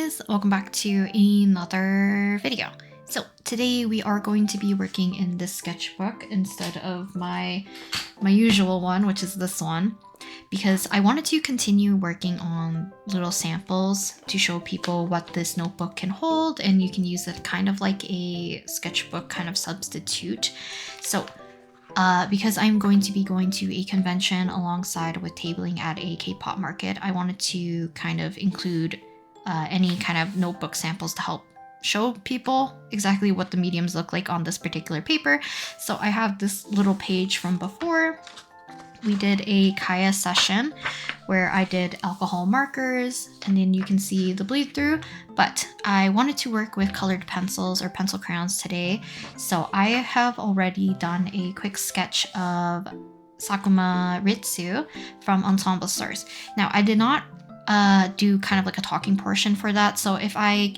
guys, welcome back to another video. So today we are going to be working in this sketchbook instead of my usual one, which is this one, because I wanted to continue working on little samples to show people what this notebook can hold, and you can use it kind of like a sketchbook kind of substitute. So because I'm going to be going to a convention alongside with tabling at a K-pop market, I wanted to kind of include any kind of notebook samples to help show people exactly what the mediums look like on this particular paper. So I have this little page from before. We did a Kaya session where I did alcohol markers, and then you can see the bleed through, but I wanted to work with colored pencils or pencil crayons today. So I have already done a quick sketch of Sakuma Ritsu from Ensemble Stars. Now I did not do kind of like a talking portion for that, so if I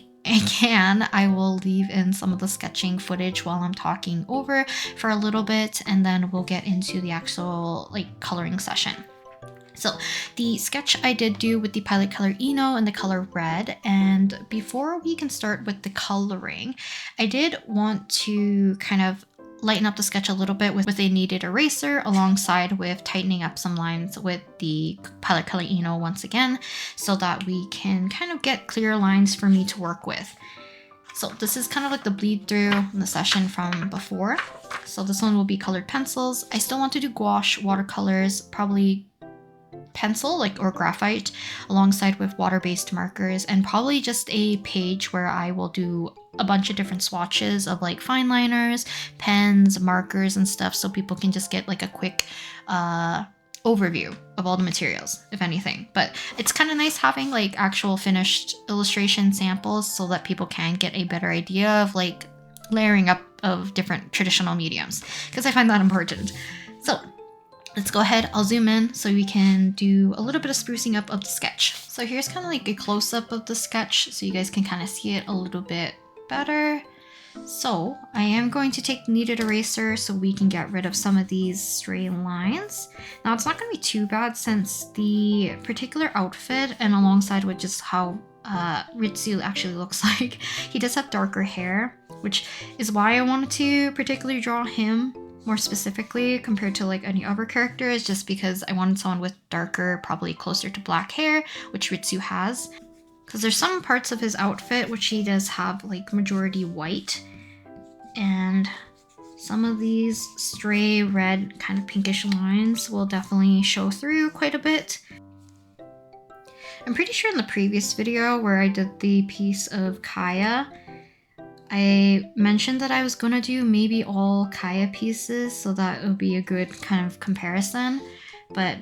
will leave in some of the sketching footage while I'm talking over for a little bit, and then we'll get into the actual like coloring session. So the sketch I did do with the Pilot Color Eno and the color red, and before we can start with the coloring, I did want to kind of lighten up the sketch a little bit with a kneaded eraser, alongside with tightening up some lines with the Pilot Color Eno once again, so that we can kind of get clear lines for me to work with. So this is kind of like the bleed through in the session from before. So this one will be colored pencils. I still want to do gouache, watercolors, probably pencil or graphite, alongside with water-based markers, and probably just a page where I will do a bunch of different swatches of like fine liners, pens, markers and stuff, so people can just get like a quick overview of all the materials, if anything. But it's kind of nice having like actual finished illustration samples so that people can get a better idea of like layering up of different traditional mediums, because I find that important. So let's go ahead, I'll zoom in so we can do a little bit of sprucing up of the sketch. So here's kind of like a close-up of the sketch so you guys can kind of see it a little bit better. So I am going to take the kneaded eraser so we can get rid of some of these stray lines. Now it's not going to be too bad since the particular outfit, and alongside with just how Ritsu actually looks like, he does have darker hair, which is why I wanted to particularly draw him more specifically compared to like any other characters, just because I wanted someone with darker, probably closer to black hair, which Ritsu has. Because there's some parts of his outfit which he does have like majority white, and some of these stray red kind of pinkish lines will definitely show through quite a bit. I'm pretty sure in the previous video where I did the piece of Kaya, I mentioned that I was gonna do maybe all Kaya pieces, so that it would be a good kind of comparison, but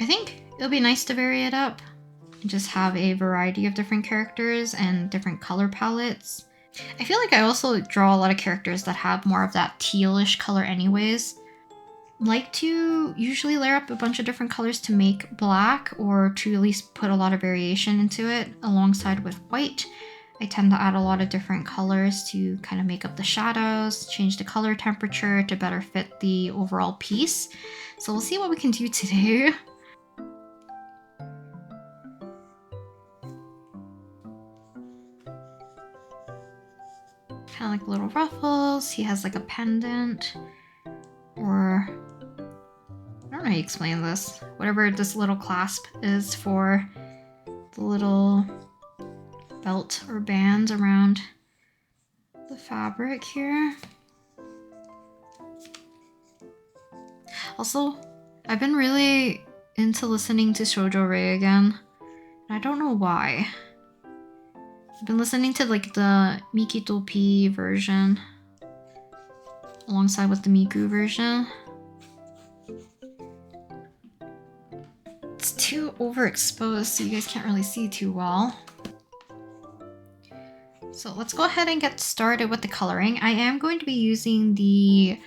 I think it'll be nice to vary it up and just have a variety of different characters and different color palettes. I feel like I also draw a lot of characters that have more of that tealish color anyways. Like to usually layer up a bunch of different colors to make black, or to at least put a lot of variation into it alongside with white. I tend to add a lot of different colors to kind of make up the shadows, change the color temperature to better fit the overall piece. So we'll see what we can do today. Kind of like little ruffles. He has like a pendant, or I don't know how you explain this. Whatever this little clasp is for the little belt or band around the fabric here. Also, I've been really into listening to Shoujo Rei again, and I don't know why. I've been listening to like the Mikito P version alongside with the Miku version. It's too overexposed so you guys can't really see too well. So let's go ahead and get started with the coloring. I am going to be using the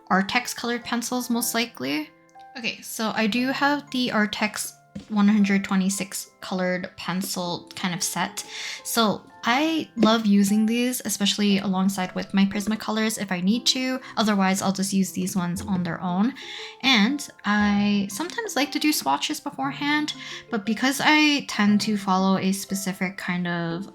Artex colored pencils most likely. Okay, so I do have the Artex 126 colored pencil kind of set. So I love using these, especially alongside with my Prismacolors if I need to. Otherwise, I'll just use these ones on their own. And I sometimes like to do swatches beforehand, but because I tend to follow a specific kind of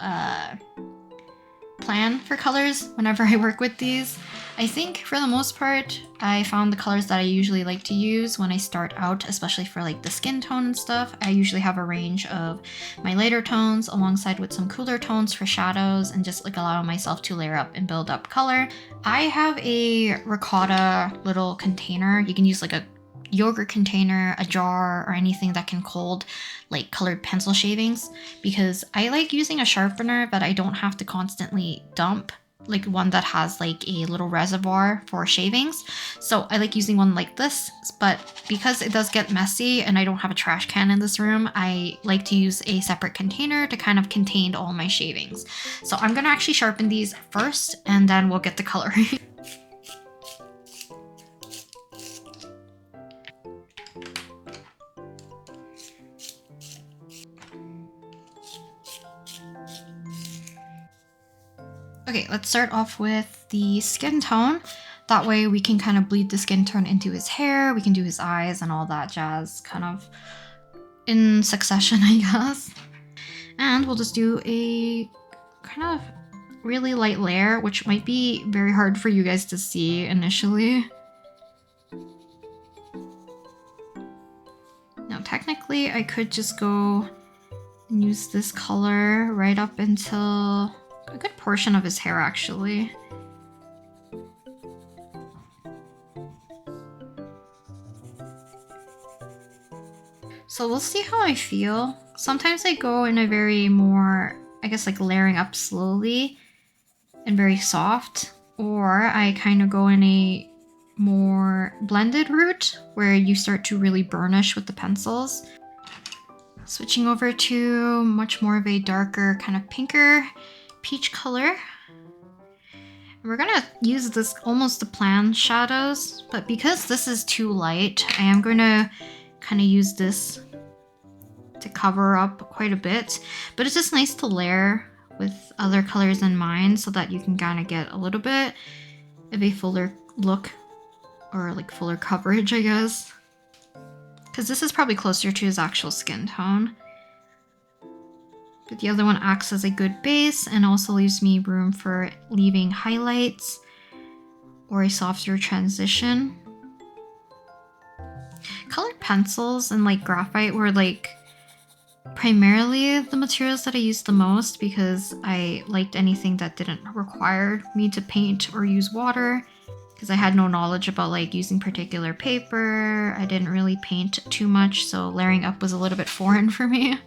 plan for colors whenever I work with these, I think for the most part, I found the colors that I usually like to use when I start out, especially for like the skin tone and stuff. I usually have a range of my lighter tones alongside with some cooler tones for shadows and just like allow myself to layer up and build up color. I have a ricotta little container. You can use like a yogurt container, a jar, or anything that can hold like colored pencil shavings, because I like using a sharpener that I don't have to constantly dump, like one that has like a little reservoir for shavings. So I like using one like this, but because it does get messy and I don't have a trash can in this room, I like to use a separate container to kind of contain all my shavings. So I'm gonna actually sharpen these first and then we'll get the coloring. Okay, let's start off with the skin tone. That way we can kind of bleed the skin tone into his hair, we can do his eyes and all that jazz kind of in succession, I guess. And we'll just do a kind of really light layer, which might be very hard for you guys to see initially. Now technically I could just go and use this color right up until a good portion of his hair actually. So we'll see how I feel. Sometimes I go in a very more, I guess like layering up slowly and very soft, or I kind of go in a more blended route where you start to really burnish with the pencils. Switching over to much more of a darker kind of pinker peach color. We're gonna use this almost to plan shadows, but because this is too light, I am gonna kind of use this to cover up quite a bit. But it's just nice to layer with other colors in mind so that you can kind of get a little bit of a fuller look, or like fuller coverage, I guess. Because this is probably closer to his actual skin tone. But the other one acts as a good base and also leaves me room for leaving highlights or a softer transition. Colored pencils and like graphite were like primarily the materials that I used the most because I liked anything that didn't require me to paint or use water, because I had no knowledge about like using particular paper. I didn't really paint too much, so layering up was a little bit foreign for me.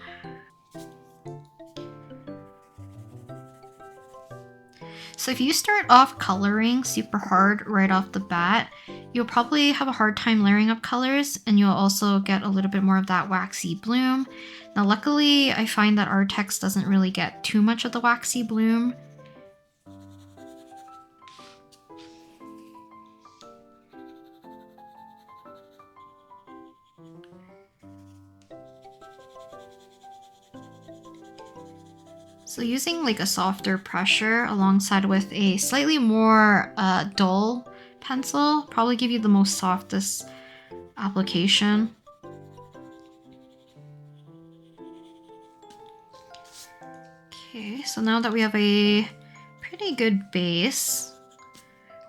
So if you start off coloring super hard right off the bat, you'll probably have a hard time layering up colors, and you'll also get a little bit more of that waxy bloom. Now luckily, I find that Artex doesn't really get too much of the waxy bloom. So using like a softer pressure alongside with a slightly more dull pencil probably give you the most softest application. Okay, so now that we have a pretty good base,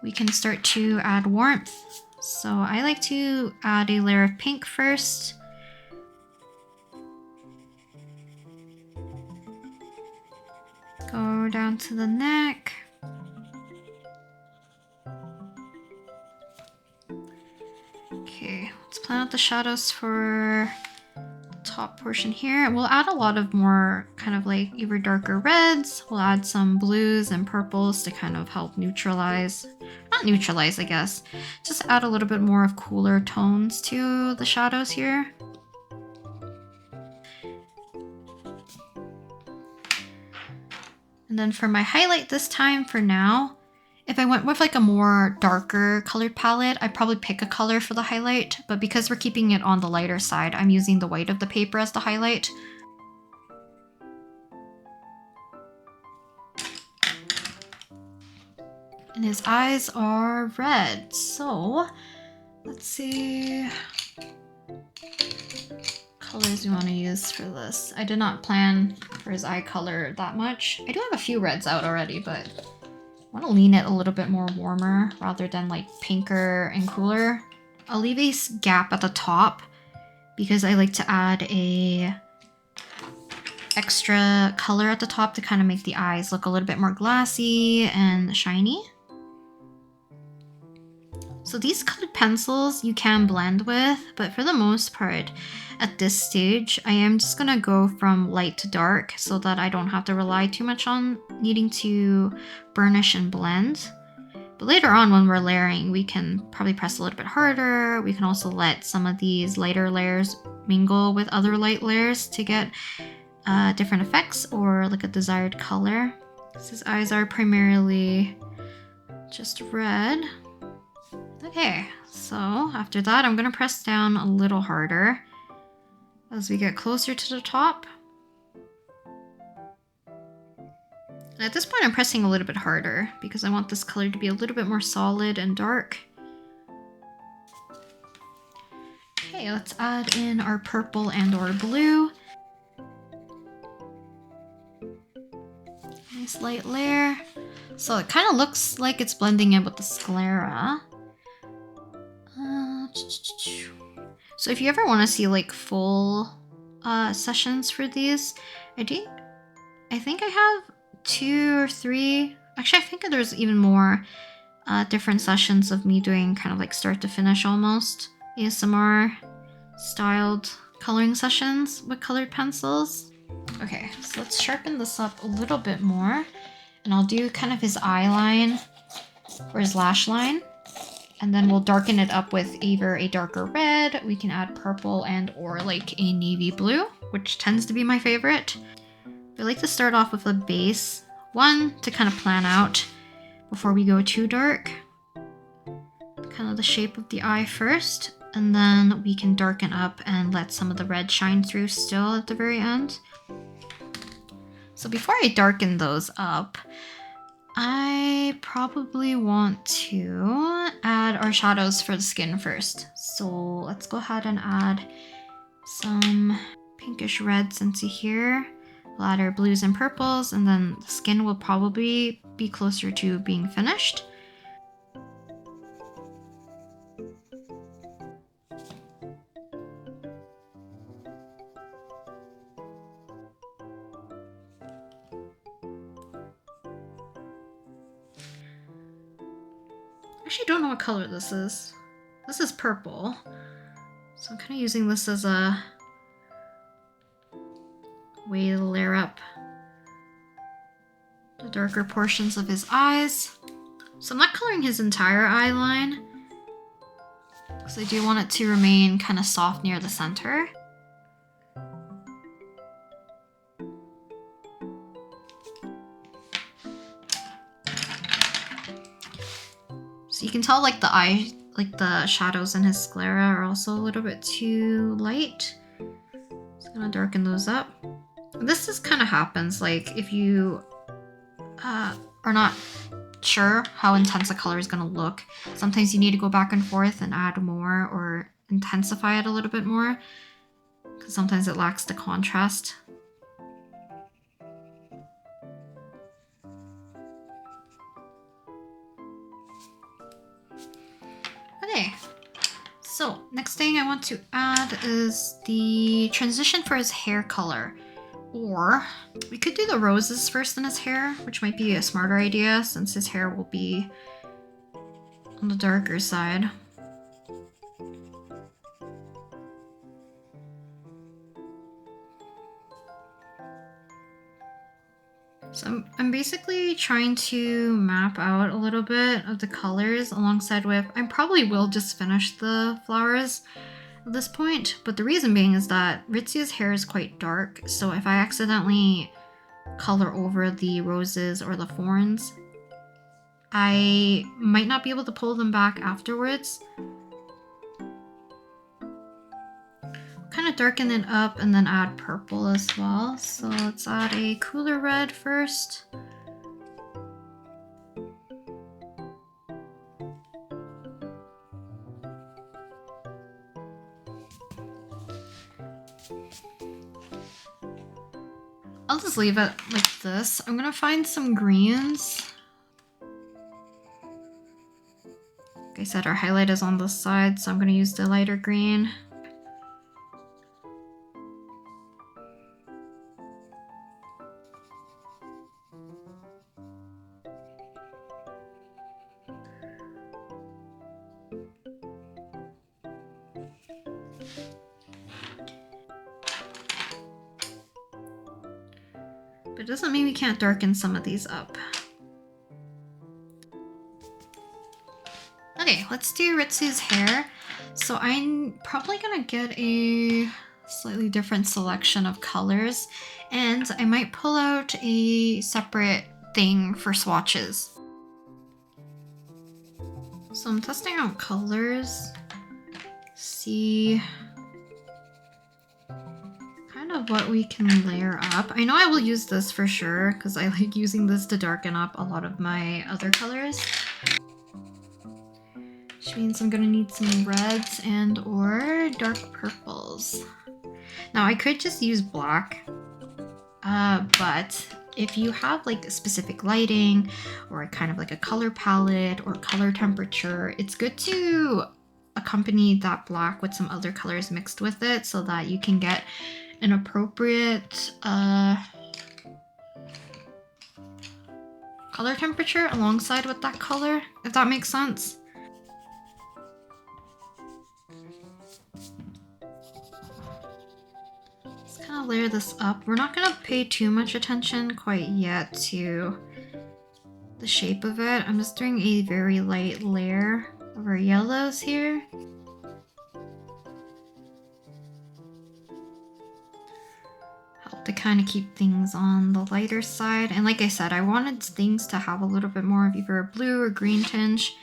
we can start to add warmth. So I like to add a layer of pink first. Go down to the neck. Okay, let's plan out the shadows for the top portion here. We'll add a lot of more kind of like either darker reds. We'll add some blues and purples to kind of help neutralize, not neutralize, I guess, just add a little bit more of cooler tones to the shadows here. And then for my highlight this time, for now, if I went with like a more darker colored palette, I'd probably pick a color for the highlight. But because we're keeping it on the lighter side, I'm using the white of the paper as the highlight. And his eyes are red. So let's see colors we want to use for this. I did not plan for his eye color that much. I do have a few reds out already, but I want to lean it a little bit more warmer rather than like pinker and cooler. I'll leave a gap at the top because I like to add a extra color at the top to kind of make the eyes look a little bit more glassy and shiny. So these colored pencils you can blend with, but for the most part, at this stage, I am just gonna go from light to dark so that I don't have to rely too much on needing to burnish and blend. But later on when we're layering, we can probably press a little bit harder. We can also let some of these lighter layers mingle with other light layers to get different effects or like a desired color. His eyes are primarily just red. Okay, so after that, I'm gonna press down a little harder as we get closer to the top. And at this point, I'm pressing a little bit harder because I want this color to be a little bit more solid and dark. Okay, let's add in our purple and or blue. Nice light layer. So it kind of looks like it's blending in with the sclera. So if you ever want to see like full sessions for these, I think I have 2 or 3. Actually, I think there's even more different sessions of me doing kind of like start to finish almost ASMR styled coloring sessions with colored pencils. Okay, so let's sharpen this up a little bit more, and I'll do kind of his eye line or his lash line. And then we'll darken it up with either a darker red, we can add purple and or like a navy blue, which tends to be my favorite. I like to start off with a base one to kind of plan out before we go too dark. Kind of the shape of the eye first, and then we can darken up and let some of the red shine through still at the very end. So before I darken those up, I probably want to add our shadows for the skin first. So let's go ahead and add some pinkish reds into here. We'll add our blues and purples, and then the skin will probably be closer to being finished. I actually don't know what color this is. This is purple. So I'm kind of using this as a way to layer up the darker portions of his eyes. So I'm not coloring his entire eye line because I do want it to remain kind of soft near the center. So you can tell like the eye, like the shadows in his sclera are also a little bit too light. Just gonna darken those up. This just kind of happens like if you are not sure how intense a color is gonna look. Sometimes you need to go back and forth and add more or intensify it a little bit more because sometimes it lacks the contrast. Okay, so next thing I want to add is the transition for his hair color. Or we could do the roses first in his hair, which might be a smarter idea since his hair will be on the darker side. So I'm basically trying to map out a little bit of the colors alongside with, I probably will just finish the flowers at this point, but the reason being is that Ritsu's hair is quite dark, so if I accidentally color over the roses or the thorns, I might not be able to pull them back afterwards. Kind of darken it up and then add purple as well. So let's add a cooler red first. I'll just leave it like this. I'm gonna find some greens. Like I said, our highlight is on this side, so I'm gonna use the lighter green. But it doesn't mean we can't darken some of these up. Okay, let's do Ritsu's hair. So I'm probably gonna get a slightly different selection of colors, and I might pull out a separate thing for swatches. So I'm testing out colors, see kind of what we can layer up. I know I will use this for sure because I like using this to darken up a lot of my other colors. Which means I'm gonna need some reds and or dark purples. Now I could just use black, but if you have like specific lighting or kind of like a color palette or color temperature, it's good to accompany that black with some other colors mixed with it so that you can get an appropriate color temperature alongside with that color, if that makes sense. Layer this up. We're not gonna pay too much attention quite yet to the shape of it. I'm just doing a very light layer of our yellows here. Help to kind of keep things on the lighter side. And like I said, I wanted things to have a little bit more of either a blue or green tinge.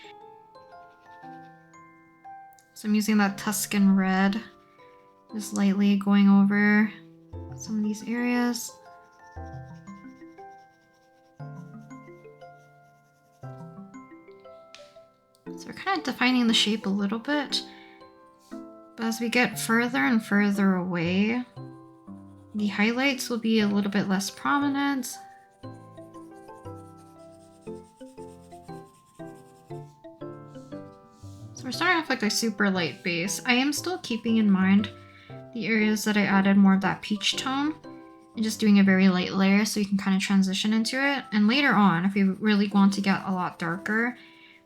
So I'm using that Tuscan red, just lightly going over some of these areas. So we're kind of defining the shape a little bit, but as we get further and further away, the highlights will be a little bit less prominent. So we're starting off like a super light base. I am still keeping in mind the areas that I added more of that peach tone and just doing a very light layer so you can kind of transition into it. And later on, if we really want to get a lot darker,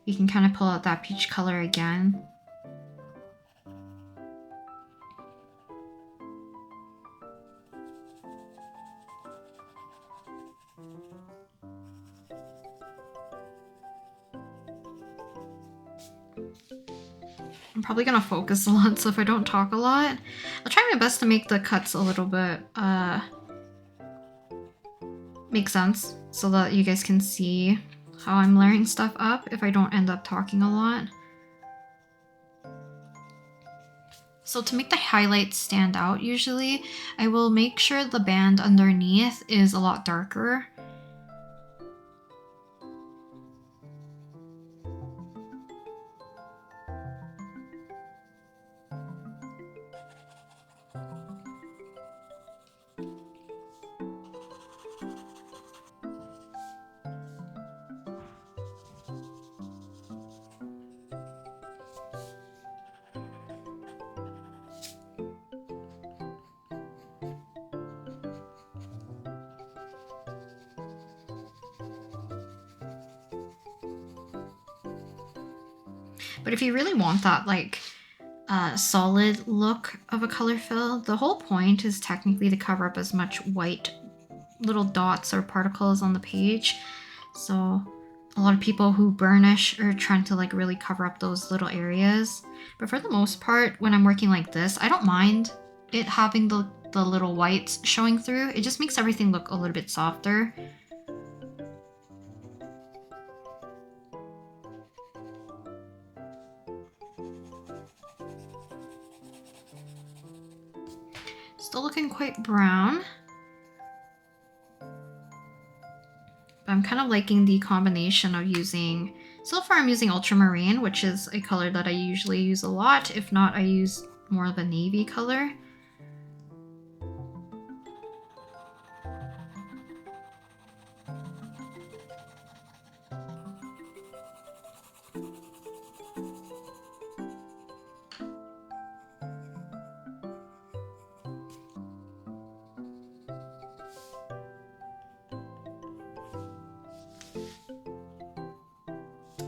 we can kind of pull out that peach color again. I'm probably gonna focus a lot, so if I don't talk a lot, I'll try my best to make the cuts a little bit make sense so that you guys can see how I'm layering stuff up if I don't end up talking a lot. So to make the highlights stand out, usually I will make sure the band underneath is a lot darker. But if you really want that like solid look of a color fill, the whole point is technically to cover up as much white little dots or particles on the page. So a lot of people who burnish are trying to like really cover up those little areas. But for the most part, when I'm working like this, I don't mind it having the little whites showing through. It just makes everything look a little bit softer. Still looking quite brown. But I'm kind of liking the combination of using, so far I'm using ultramarine, which is a color that I usually use a lot. If not, I use more of a navy color.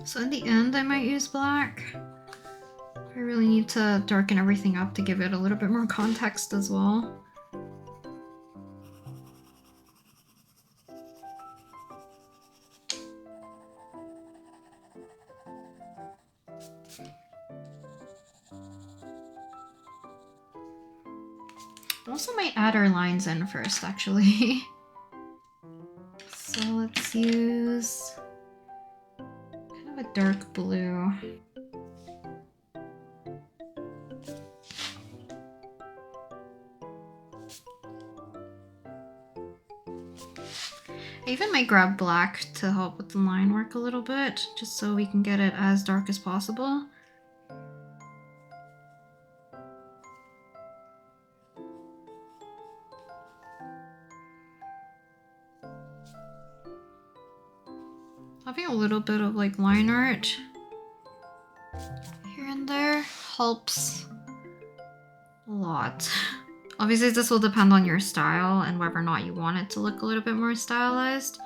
So in the end, I might use black. I really need to darken everything up to give it a little bit more context as well. I also might add our lines in first, actually. So let's use kind of a dark blue. I even might grab black to help with the line work a little bit, just so we can get it as dark as possible. Having a little bit of like line art here and there helps a lot. Obviously this will depend on your style and whether or not you want it to look a little bit more stylized.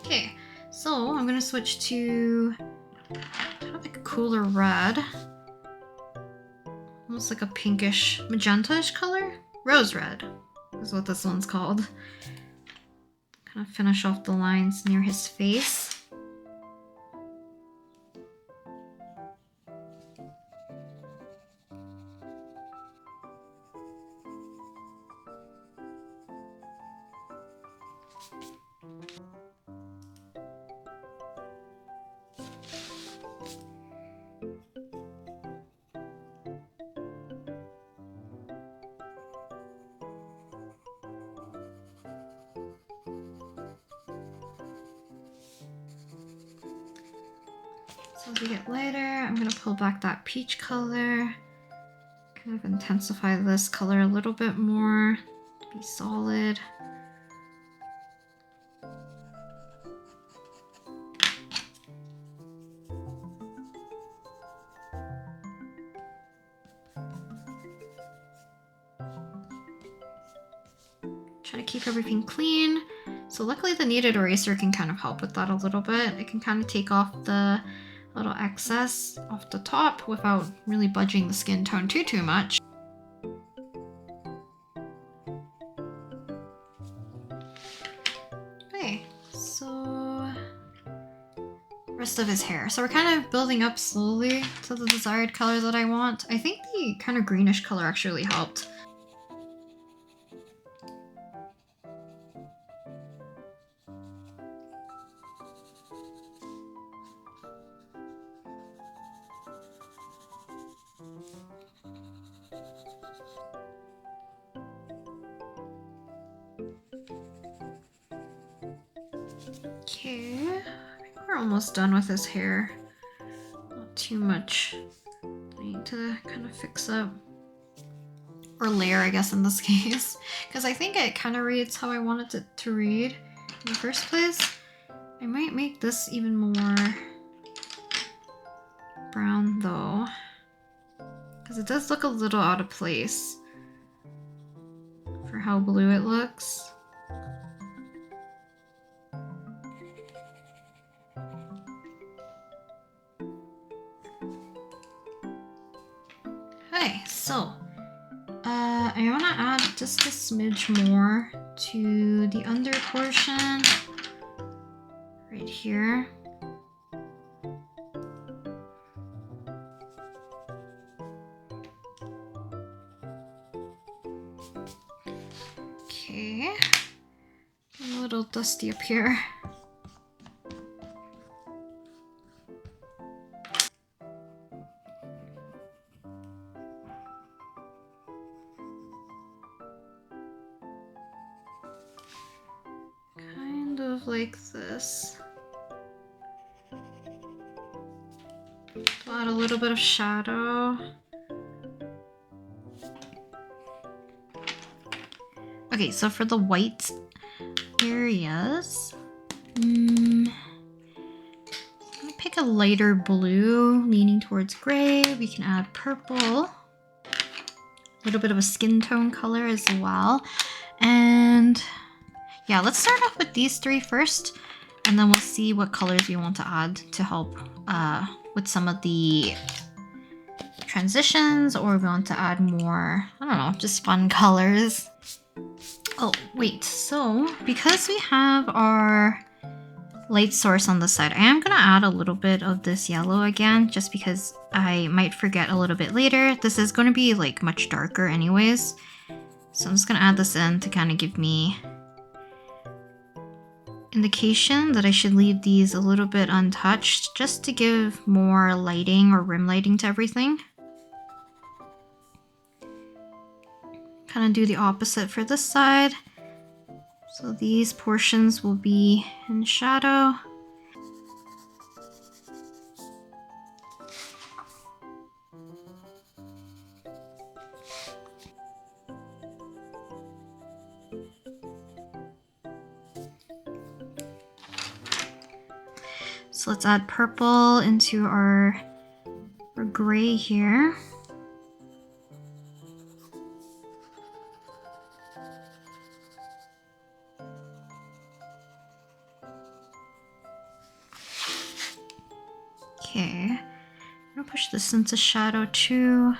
Okay, so I'm gonna switch to kind of like a cooler red. Almost like a pinkish magenta-ish color. Rose red is what this one's called. Kind of finish off the lines near his face. So as we get lighter, I'm going to pull back that peach color, kind of intensify this color a little bit more to be solid. Try to keep everything clean. So luckily the kneaded eraser can kind of help with that a little bit. It can kind of take off the little excess off the top without really budging the skin tone too much. Okay, so rest of his hair. So we're kind of building up slowly to the desired color that I want. I think the kind of greenish color actually helped. Okay, I think we're almost done with his hair. Not too much I need to kind of fix up. Or layer, I guess, in this case. Because I think it kind of reads how I wanted it to read in the first place. I might make this even more brown, though. Because it does look a little out of place for how blue it looks. Okay, so I want to add just a smidge more to the under portion right here. Okay, a little dusty up here. Kind of like this. Add a little bit of shadow. Okay, so for the white areas, I'm gonna pick a lighter blue, leaning towards gray. We can add purple, a little bit of a skin tone color as well. And yeah, let's start off with these three first, and then we'll see what colors we want to add to help with some of the transitions, or we want to add more, I don't know, just fun colors. Oh, wait, so because we have our light source on the side, I am gonna add a little bit of this yellow again, just because I might forget a little bit later. This is gonna be like much darker anyways. So I'm just gonna add this in to kind of give me indication that I should leave these a little bit untouched, just to give more lighting or rim lighting to everything. Kind of do the opposite for this side. So these portions will be in shadow. So let's add purple into our gray here. Okay, I'm gonna push this into shadow too.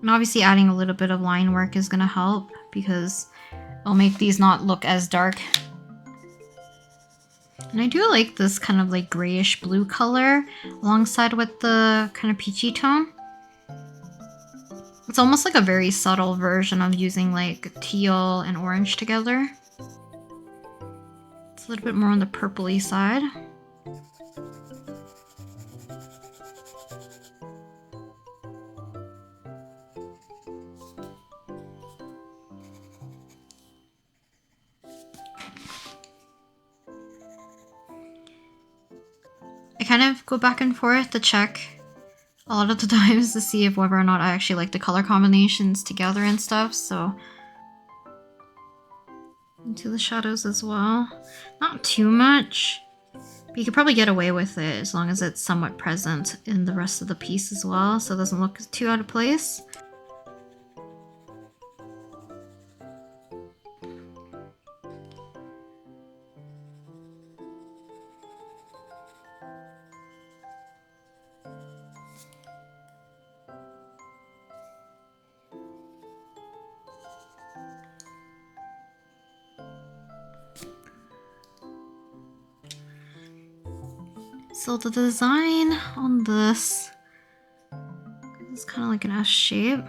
And obviously adding a little bit of line work is gonna help, because it'll make these not look as dark. And I do like this kind of like grayish blue color alongside with the kind of peachy tone. It's almost like a very subtle version of using like teal and orange together. It's a little bit more on the purpley side. I kind of go back and forth to check a lot of the times to see if whether or not I actually like the color combinations together and stuff, so into the shadows as well. Not too much, but you could probably get away with it as long as it's somewhat present in the rest of the piece as well, so it doesn't look too out of place. So the design on this is kind of like an S shape.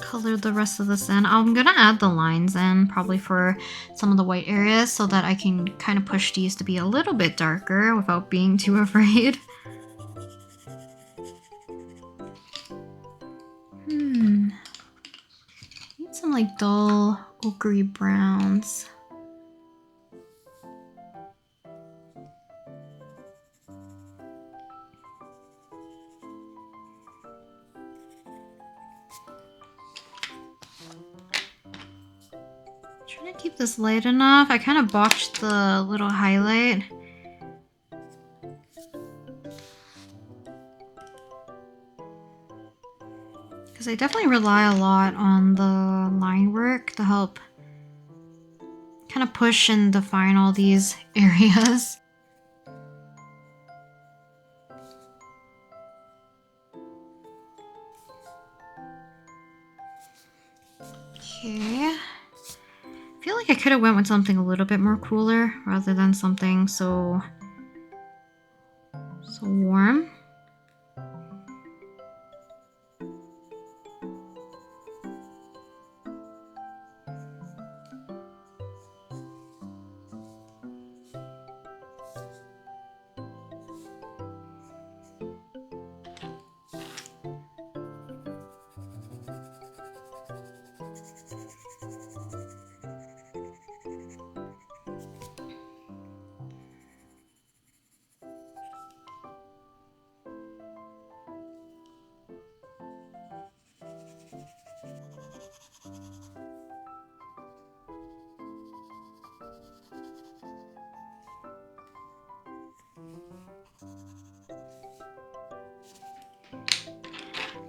Color the rest of this in. I'm gonna add the lines in probably for some of the white areas so that I can kind of push these to be a little bit darker without being too afraid. Need some like dull ochre browns. Trying to keep this light enough. I kind of botched the little highlight. Because I definitely rely a lot on the line work to help kind of push and define all these areas. Okay. I feel like I could have went with something a little bit more cooler rather than something so warm.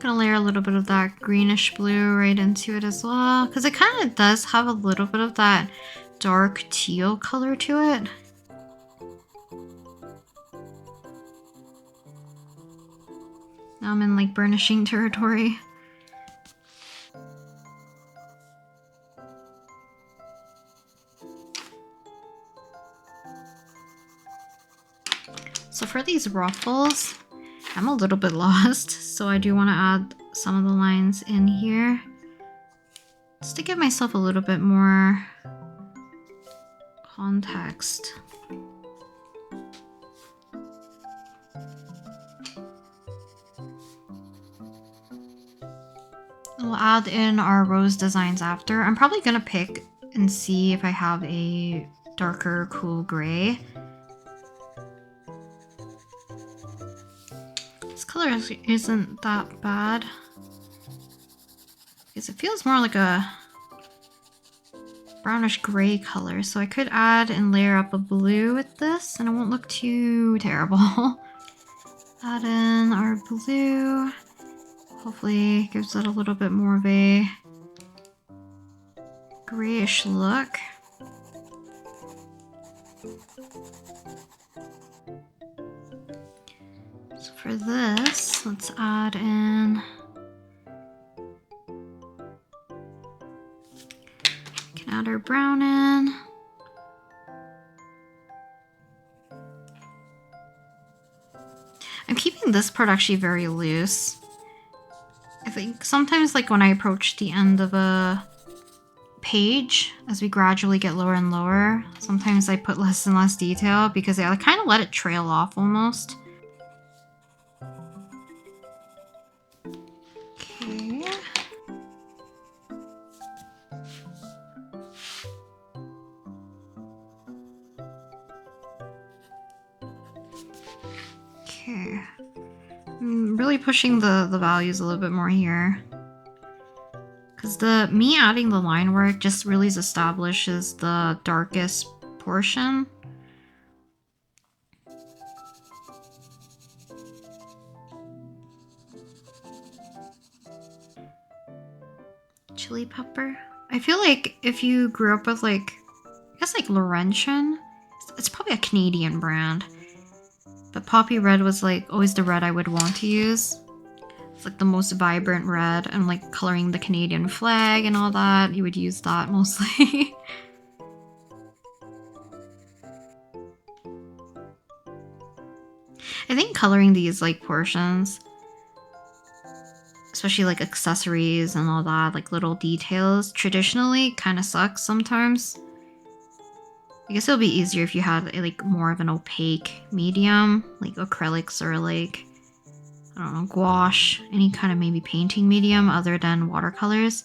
Gonna layer a little bit of that greenish blue right into it as well, because it kind of does have a little bit of that dark teal color to it. Now I'm in like burnishing territory. So for these ruffles, I'm a little bit lost, so I do want to add some of the lines in here just to give myself a little bit more context. We'll add in our rose designs after. I'm probably gonna pick and see if I have a darker cool gray. This color isn't that bad because it feels more like a brownish gray color, so I could add and layer up a blue with this and it won't look too terrible. Add in our blue. Hopefully it gives it a little bit more of a grayish look. So for this, let's add in add our brown in. I'm keeping this part actually very loose. I think sometimes like when I approach the end of a page, as we gradually get lower and lower, sometimes I put less and less detail because I kind of let it trail off almost. Okay. Okay, I'm really pushing the values a little bit more here, because me adding the line work just really establishes the darkest portion. Chili pepper. I feel like if you grew up with like, I guess like Laurentian, it's probably a Canadian brand. But Poppy Red was like always the red I would want to use. It's like the most vibrant red, and like coloring the Canadian flag and all that, you would use that mostly. I think coloring these like portions, especially like accessories and all that, like little details, traditionally kind of sucks sometimes. I guess it'll be easier if you had like more of an opaque medium, like acrylics or like, I don't know, gouache, any kind of maybe painting medium other than watercolors.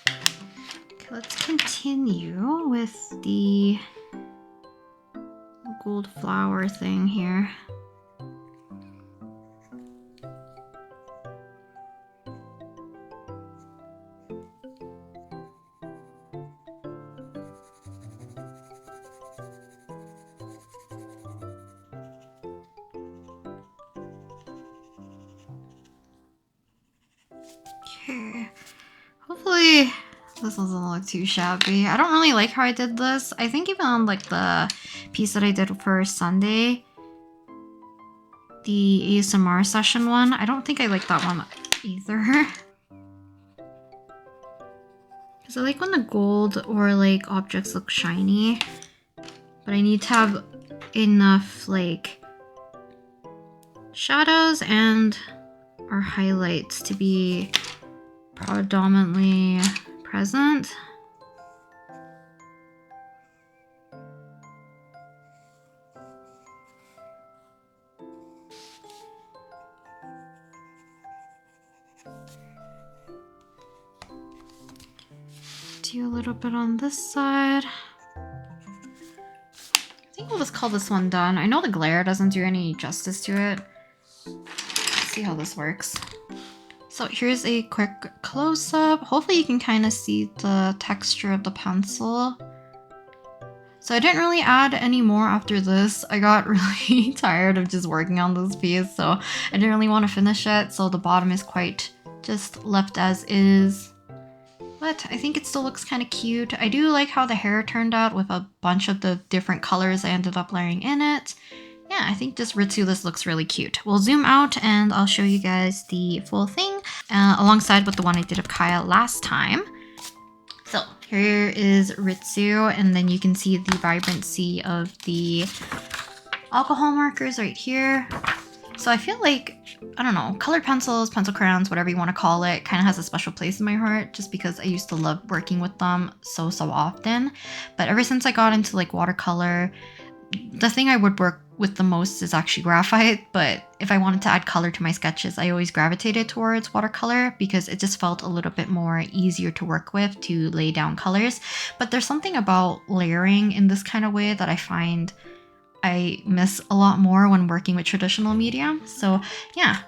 Okay, let's continue with the gold flower thing here. Okay, hopefully this doesn't look too shabby. I don't really like how I did this. I think even on like the piece that I did for Sunday, the ASMR session one, I don't think I like that one either. Because I like when the gold or like objects look shiny, but I need to have enough like shadows and our highlights to be predominantly present. Do a little bit on this side. I think we'll just call this one done. I know the glare doesn't do any justice to it. Let's see how this works. So here's a quick close-up. Hopefully you can kind of see the texture of the pencil. So I didn't really add any more after this. I got really tired of just working on this piece, so I didn't really want to finish it. So the bottom is quite just left as is. But I think it still looks kind of cute. I do like how the hair turned out with a bunch of the different colors I ended up layering in it. Yeah, I think this Ritsu list looks really cute. We'll zoom out and I'll show you guys the full thing alongside with the one I did of Kaya last time. So here is Ritsu, and then you can see the vibrancy of the alcohol markers right here. So I feel like, I don't know, colored pencils, pencil crayons, whatever you want to call it, kind of has a special place in my heart just because I used to love working with them so often. But ever since I got into like watercolor, the thing I would work with the most is actually graphite, but if I wanted to add color to my sketches, I always gravitated towards watercolor because it just felt a little bit more easier to work with to lay down colors. But there's something about layering in this kind of way that I find I miss a lot more when working with traditional media. So yeah,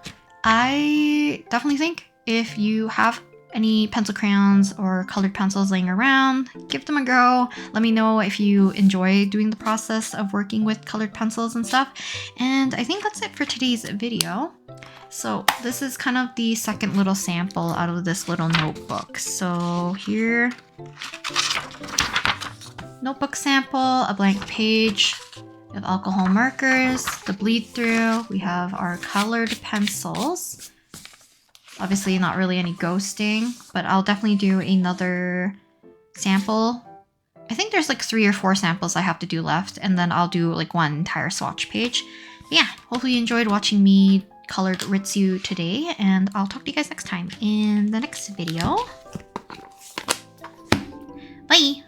I definitely think if you have any pencil crayons or colored pencils laying around, give them a go. Let me know if you enjoy doing the process of working with colored pencils and stuff. And I think that's it for today's video. So this is kind of the second little sample out of this little notebook. So here, notebook sample, a blank page with alcohol markers, the bleed through, we have our colored pencils. Obviously not really any ghosting, but I'll definitely do another sample. I think there's like 3 or 4 samples I have to do left, and then I'll do like one entire swatch page. But yeah, hopefully you enjoyed watching me colored Ritsu today, and I'll talk to you guys next time in the next video. Bye!